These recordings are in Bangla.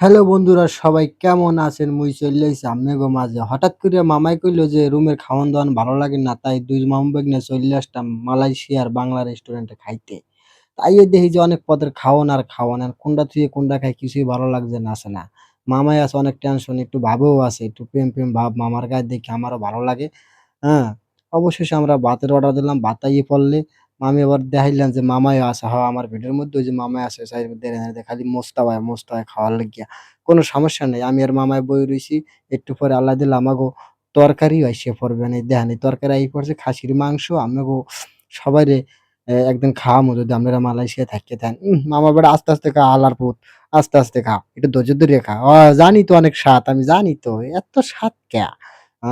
হ্যালো বন্ধুরা সবাই কেমন আছেন? মুই চইল্লা আইছি আমনেগো মাঝে। হঠাৎ কইরা মামাই কইলো যে রুমের খাওয়ান-দাওয়ান ভালো লাগে না। তাই ২ মামু-ভাগ্নে চইল্লা আসলাম মালয়েশিয়ার বাংলা রেস্টুরেন্টে খাইতে। আইয়ে দেখি যে অনেক পদের খাওন আর খাওয়ান। আর কোনটা থুয়ে কোনটা খাই কিছুই ভালো লাগছে না। মামাই আছে অনেক টেনশন, একটু ভাবেও আছে। একটু প্রেম ভাব মামার গায়ে দেখে আমারও ভালো লাগে। হ্যাঁ? অবশেষে আমরা ভাতের অর্ডার দিলাম। ভাত আইয়ে পড়লে মামি আবার দেখাইলেন যে মামাইও আছে। আমার ভিডিওর মধ্যে ওই যে মামাই আছে খালি মোস্তাবায় খাওয়ার লাগিয়া। কোনো সমস্যা নাই। আমি আর মামায় বইয়া রইছি। একটু পরে আল্লাহ দিলে আমাগো তরকারিও আইসা পড়বেন। এই দেখেন এই তরকারি আইয়া পড়ছে খাসির মাংস। আমাগো সবাইরে একদিন খাওয়ামু যদি আপনারা মালয়েশিয়ায় থাইক্কা থাকেন। মামা বেটা আস্তে খা হালার পুত। আস্তে খা। একটু ধৈর্য ধইরা খা। জানি তো অনেক স্বাদ। আমি জানি তো। এত স্বাদ ক্যা? আ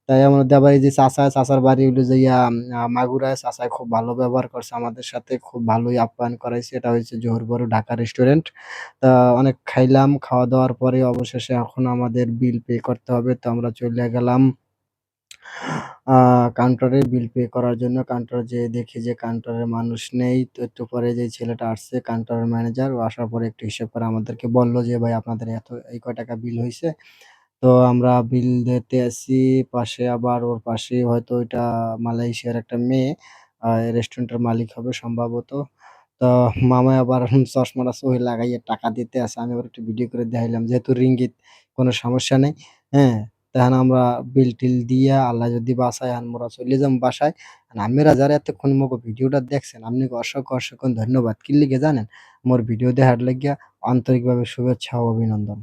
তাই এর মধ্যে আবার এই যে চাচার বাড়ি হইলো যাইয়া মাগুরায়। চাচায় খুব ভালো ব্যবহার করছে আমাদের সাথে। খুব ভালোই আপ্যায়ন করাইছে। এটা হইছে জোহরবড় ঢাকা রেস্টুরেন্ট। তা অনেক খাইলাম। খাওয়া-দাওয়ার পরে অবশেষে এখন আমাদের বিল পে করতে হবে। তো আমরা চইলা গেলাম আ কাউন্টারে বিল পে করার জন্য। কাউন্টারে যেয়ে দেখি যে কাউন্টারে মানুষ নেই। তো একটু পরে যেই ছেলেটা আসছে কাউন্টারের ম্যানেজার, ও আসার পরে একটু হিসাব করে আমাদেরকে বলল যে, "ভাই আপনাদের এই কয় টাকা বিল হইছে?" তো আমরা বিল দিতে আসি। পাশে আবার ওর পাশেই হয়তো ওইটা মালয়েশিয়ার একটা মেয়ে। রেস্টুরেন্টের মালিক হবে সম্ভবত। তো মামাই আবার চশমা-টশমা লাগাইয়া টাকা দিতে আছে। আমি আবার একটু ভিডিও করে দেখাইলাম। যেহেতু রিঙ্গিত কোনো সমস্যা নেই। হ্যাঁ? তখন আমরা বিল-টিল দিয়া আল্লাহ যদি বাঁচায় আমরা চলে যামু বাসায়। আর আপনারা যারা এতক্ষণ মগো ভিডিওটা দেখছেন আপনাকে অসংখ্য ধন্যবাদ। কি লিগে জানেন? মোর ভিডিও দেখার লাইগ্যা আন্তরিকভাবে শুভেচ্ছা ও অভিনন্দন।